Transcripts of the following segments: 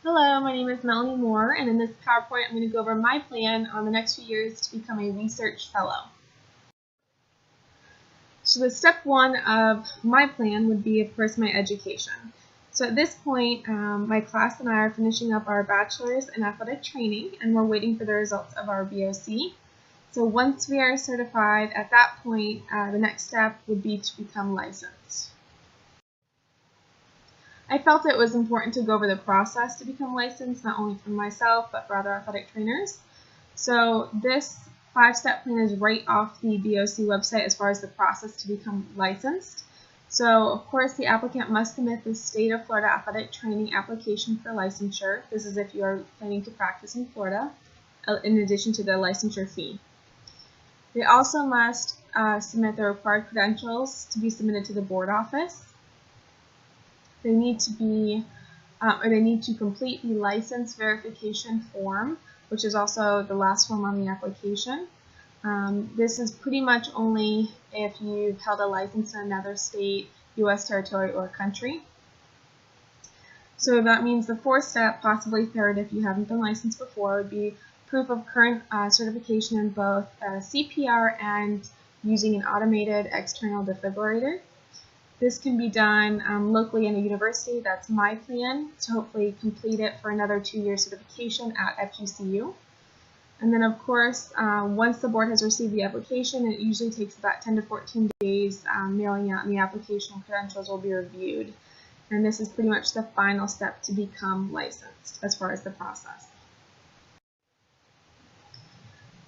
Hello, my name is Melanie Moore, and in this PowerPoint I'm going to go over my plan on the next few years to become a research fellow. So the step one of my plan would be, of course, my education. So at this point, my class and I are finishing up our bachelor's in athletic training, and we're waiting for the results of our BOC. So once we are certified, at that point, the next step would be to become licensed. I felt it was important to go over the process to become licensed, not only for myself, but for other athletic trainers. So this 5-step plan is right off the BOC website as far as the process to become licensed. So, of course, the applicant must submit the State of Florida Athletic Training application for licensure. This is if you are planning to practice in Florida, in addition to the licensure fee. They also must submit the required credentials to be submitted to the board office. They need to complete the license verification form, which is also the last form on the application. This is pretty much only if you've held a license in another state, U.S. territory, or country. So that means the fourth step, possibly third if you haven't been licensed before, would be proof of current certification in both CPR and using an automated external defibrillator. This can be done locally in a university. That's my plan, to hopefully complete it for another 2-year certification at FGCU. And then, of course, once the board has received the application, it usually takes about 10 to 14 days mailing out, and the application credentials will be reviewed. And this is pretty much the final step to become licensed as far as the process.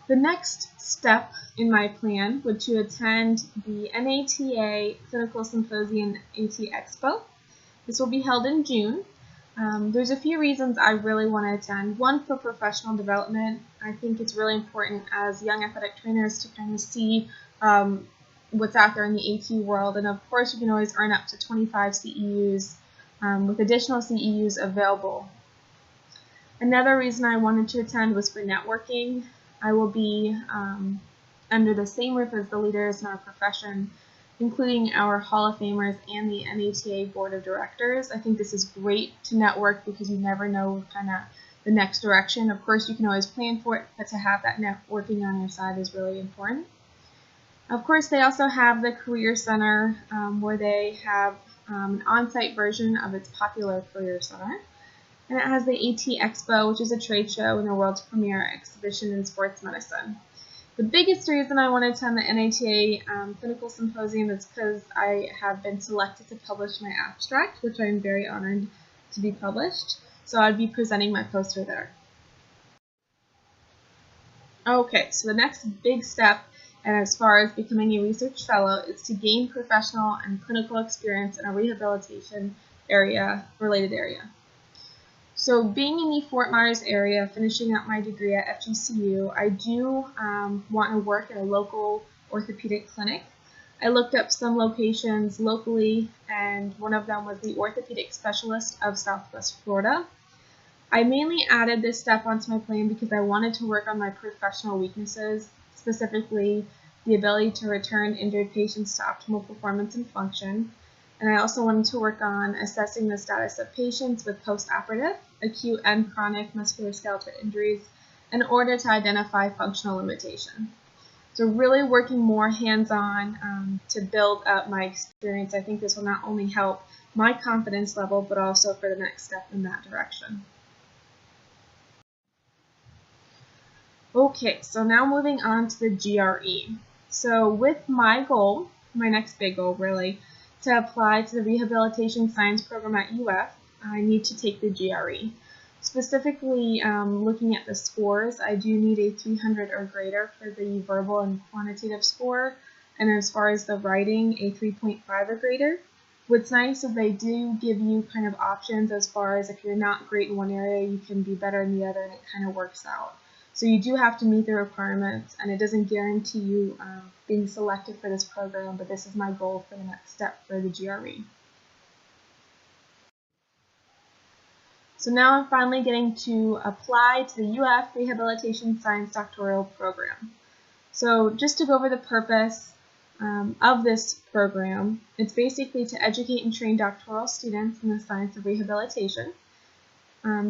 The next step in my plan would to attend the NATA Clinical Symposium AT Expo. This will be held in June. There's a few reasons I really want to attend. One, for professional development. I think it's really important as young athletic trainers to kind of see what's out there in the AT world. And of course, you can always earn up to 25 CEUs with additional CEUs available. Another reason I wanted to attend was for networking. I will be under the same roof as the leaders in our profession, including our Hall of Famers and the NATA Board of Directors. I think this is great to network because you never know kind of the next direction. Of course, you can always plan for it, but to have that networking on your side is really important. Of course, they also have the Career Center where they have an on-site version of its popular Career Center. And it has the AT Expo, which is a trade show and the world's premier exhibition in sports medicine. The biggest reason I want to attend the NATA Clinical Symposium is because I have been selected to publish my abstract, which I'm very honored to be published. So I'd be presenting my poster there. Okay, so the next big step, and as far as becoming a research fellow, is to gain professional and clinical experience in a rehabilitation related area. So being in the Fort Myers area, finishing up my degree at FGCU, I do want to work at a local orthopedic clinic. I looked up some locations locally, and one of them was the Orthopedic Specialist of Southwest Florida. I mainly added this step onto my plan because I wanted to work on my professional weaknesses, specifically the ability to return injured patients to optimal performance and function. And I also wanted to work on assessing the status of patients with post-operative, acute, and chronic musculoskeletal injuries in order to identify functional limitation. So really working more hands-on to build up my experience. I think this will not only help my confidence level, but also for the next step in that direction. Okay, so now moving on to the GRE. So with my goal, my next big goal really, to apply to the Rehabilitation Science program at UF, I need to take the GRE. Specifically, looking at the scores, I do need a 300 or greater for the verbal and quantitative score, and as far as the writing, a 3.5 or greater. What's nice is they do give you kind of options as far as if you're not great in one area, you can be better in the other, and it kind of works out. So you do have to meet the requirements, and it doesn't guarantee you being selected for this program, but this is my goal for the next step for the GRE. So now I'm finally getting to apply to the UF Rehabilitation Science Doctoral Program. So just to go over the purpose of this program, it's basically to educate and train doctoral students in the science of rehabilitation.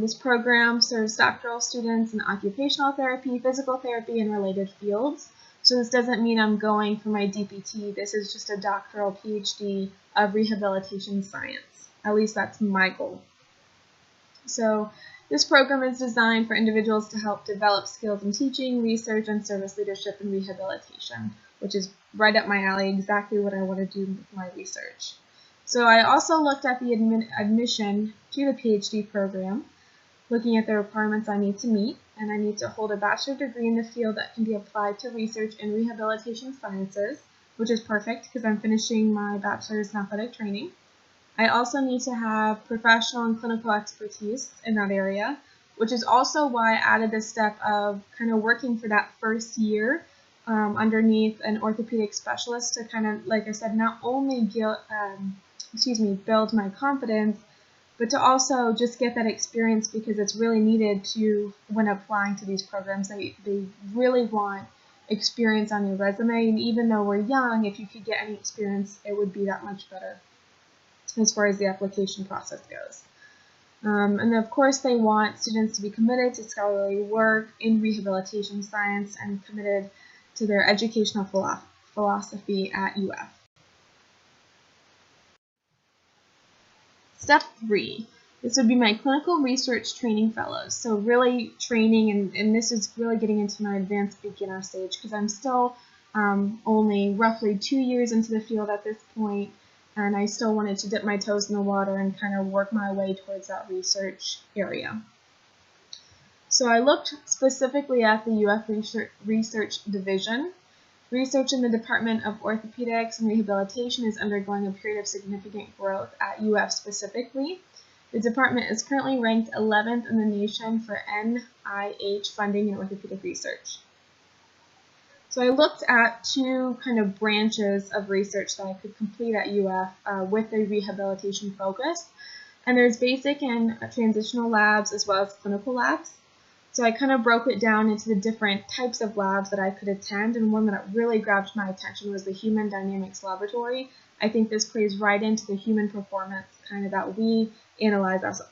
This program serves doctoral students in occupational therapy, physical therapy, and related fields. So this doesn't mean I'm going for my DPT. This is just a doctoral PhD of rehabilitation science. At least that's my goal. So this program is designed for individuals to help develop skills in teaching, research, and service leadership in rehabilitation, which is right up my alley, exactly what I want to do with my research. So I also looked at the admission to the PhD program, looking at the requirements I need to meet, and I need to hold a bachelor's degree in the field that can be applied to research in rehabilitation sciences, which is perfect because I'm finishing my bachelor's in athletic training. I also need to have professional and clinical expertise in that area, which is also why I added this step of kind of working for that first year underneath an orthopedic specialist to kind of, like I said, not only build my confidence, but to also just get that experience because it's really needed to when applying to these programs. They really want experience on your resume, and even though we're young, if you could get any experience, it would be that much better as far as the application process goes. And then of course they want students to be committed to scholarly work in rehabilitation science and committed to their educational philosophy at UF. Step 3. This would be my clinical research training fellows. So really training, and this is really getting into my advanced beginner stage because I'm still only roughly 2 years into the field at this point, and I still wanted to dip my toes in the water and kind of work my way towards that research area. So I looked specifically at the UF Research Division. Research in the Department of Orthopedics and Rehabilitation is undergoing a period of significant growth at UF specifically. The department is currently ranked 11th in the nation for NIH funding in orthopedic research. So I looked at 2 kind of branches of research that I could complete at UF with a rehabilitation focus. And there's basic and transitional labs as well as clinical labs. So I kind of broke it down into the different types of labs that I could attend, and one that really grabbed my attention was the Human Dynamics Laboratory. I think this plays right into the human performance kind of that we analyze as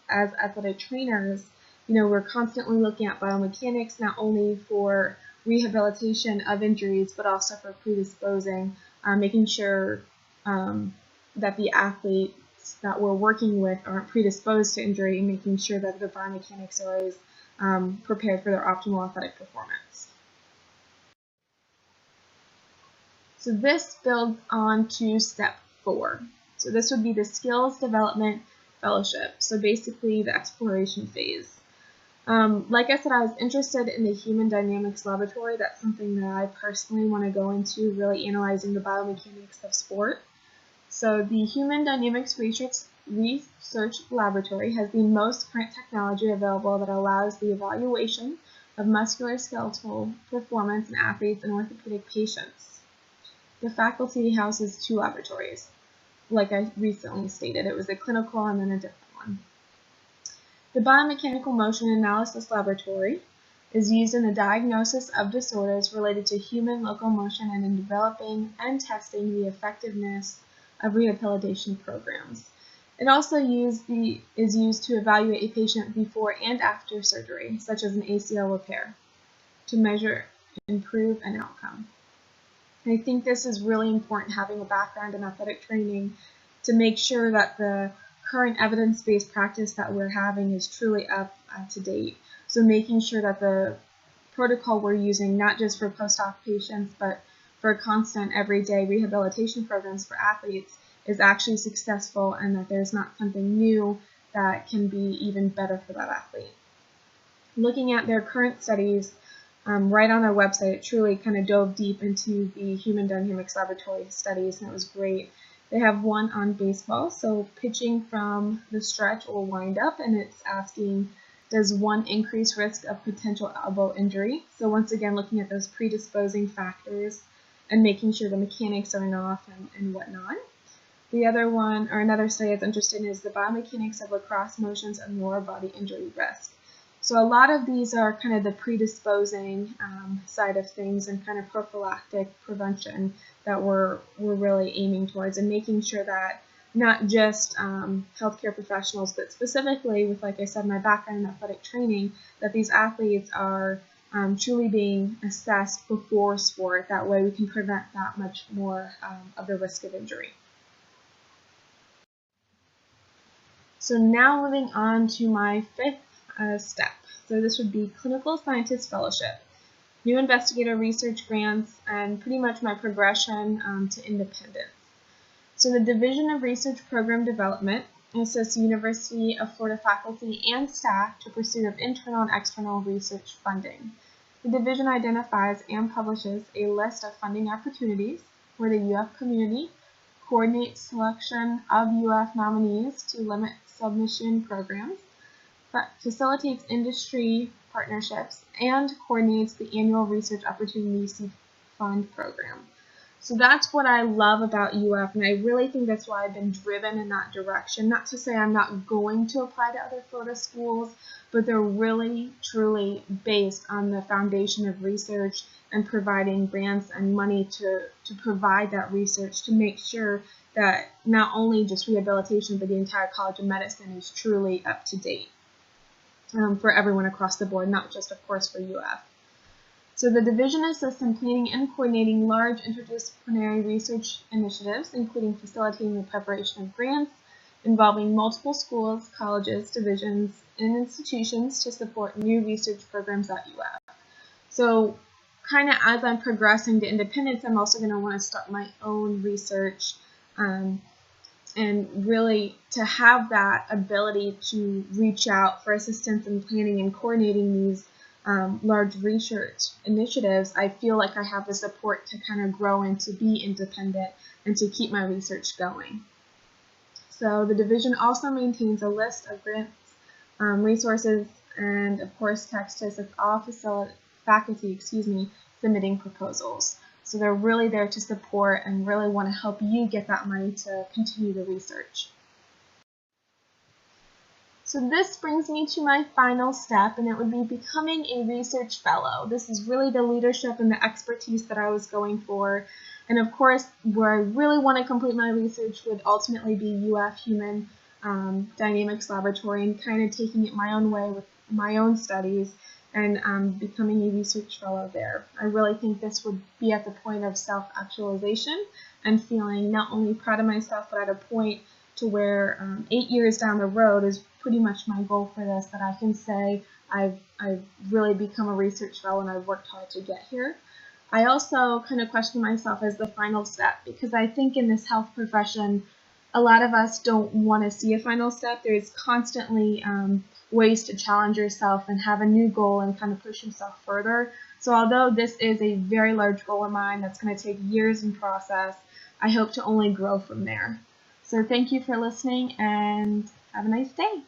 athletic trainers. You know, we're constantly looking at biomechanics, not only for rehabilitation of injuries, but also for predisposing, making sure that the athletes that we're working with aren't predisposed to injury, and making sure that the biomechanics are always prepared for their optimal athletic performance. So this builds on to step 4. So this would be the Skills Development Fellowship. So basically the exploration phase. Like I said, I was interested in the Human Dynamics Laboratory. That's something that I personally want to go into, really analyzing the biomechanics of sport. So the Human Dynamics Research Laboratory has the most current technology available that allows the evaluation of musculoskeletal performance in athletes and orthopedic patients. The faculty houses 2 laboratories. Like I recently stated, it was a clinical and then a different one. The Biomechanical Motion Analysis Laboratory is used in the diagnosis of disorders related to human locomotion and in developing and testing the effectiveness of rehabilitation programs. It also is used to evaluate a patient before and after surgery, such as an ACL repair, to measure and improve an outcome. And I think this is really important, having a background in athletic training, to make sure that the current evidence-based practice that we're having is truly up to date. So making sure that the protocol we're using, not just for post-op patients, but for constant everyday rehabilitation programs for athletes, is actually successful, and that there's not something new that can be even better for that athlete. Looking at their current studies right on their website, it truly kind of dove deep into the Human Dynamics Laboratory studies, and it was great. They have one on baseball, so pitching from the stretch or wind up, and it's asking, does one increase risk of potential elbow injury? So once again, looking at those predisposing factors and making sure the mechanics are off and whatnot. The other one, or another study that's interested in, is the biomechanics of lacrosse motions and lower body injury risk. So a lot of these are kind of the predisposing side of things and kind of prophylactic prevention that we're really aiming towards, and making sure that not just healthcare professionals, but specifically with, like I said, my background in athletic training, that these athletes are truly being assessed before sport. That way we can prevent that much more of the risk of injury. So now moving on to my fifth step. So this would be Clinical Scientist Fellowship, new investigator research grants, and pretty much my progression to independence. So the Division of Research Program Development assists University of Florida faculty and staff to pursuit of internal and external research funding. The division identifies and publishes a list of funding opportunities where the UF community coordinates selection of UF nominees to limit submission programs, facilitates industry partnerships, and coordinates the annual Research Opportunity Seed Fund program. So that's what I love about UF, and I really think that's why I've been driven in that direction. Not to say I'm not going to apply to other Florida schools, but they're really, truly based on the foundation of research and providing grants and money to provide that research to make sure that not only just rehabilitation, but the entire College of Medicine is truly up to date for everyone across the board, not just, of course, for UF. So the division assists in planning and coordinating large interdisciplinary research initiatives, including facilitating the preparation of grants involving multiple schools, colleges, divisions, and institutions to support new research programs at UF. So kind of as I'm progressing to independence, I'm also going to want to start my own research and really to have that ability to reach out for assistance in planning and coordinating these large research initiatives. I feel like I have the support to kind of grow and to be independent and to keep my research going. So the division also maintains a list of grants, resources, and of course text to assist all faculty submitting proposals. So they're really there to support and really want to help you get that money to continue the research. So this brings me to my final step, and it would be becoming a research fellow. This is really the leadership and the expertise that I was going for. And of course, where I really want to complete my research would ultimately be UF Human Dynamics Laboratory, and kind of taking it my own way with my own studies and becoming a research fellow there. I really think this would be at the point of self-actualization and feeling not only proud of myself, but at a point to where 8 years down the road is pretty much my goal for this, that I can say I've really become a research fellow and I've worked hard to get here. I also kind of question myself as the final step, because I think in this health profession, a lot of us don't want to see a final step. There's constantly ways to challenge yourself and have a new goal and kind of push yourself further. So although this is a very large goal of mine that's going to take years in process, I hope to only grow from there. So thank you for listening and have a nice day.